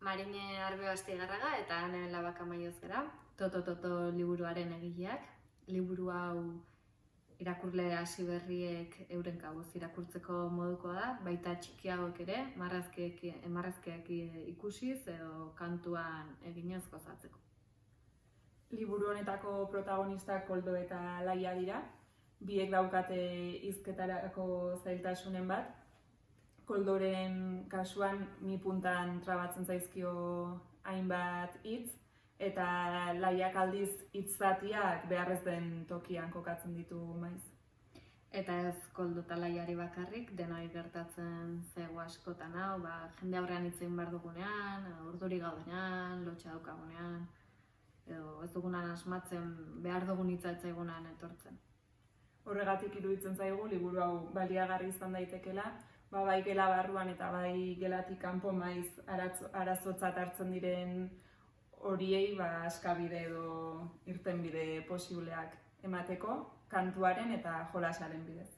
Marine Arbeo Astigarraga eta Ane Labaka Maioz gara, Toto liburuaren egileak. Liburu hau irakurle hasi berriek euren kabuz irakurtzeko modukoa da, baita txikiagok ere, marrazkiak ikusiz edo kantuan eginez gozatzeko. Liburu honetako protagonistak Koldo eta Laia dira, biek daukate hizketarako zailtasunen bat. Koldoren kasuan mi puntan trabatzen zaizkio hainbat hitz, eta Laiak aldiz hitz zatiak beharrez den tokian kokatzen ditu maiz. Eta ez Koldo eta Laiari bakarrik, denoi gertatzen zego askotan hau, jende aurrean hitz egin behar dugunean, urduri gaudenean, lotxa daukagunean, edo ez dugunan asmatzen behar dugun hitza ez zaigunan etortzen. Horregatik iruditzen zaigu liburu hau baliagarri izan daitekeela, bai gela barruan eta bai gelatik kanpo maiz arazotzat hartzen diren horiei askabide edo irtenbide posibleak emateko kantuaren eta jolasaren bidez.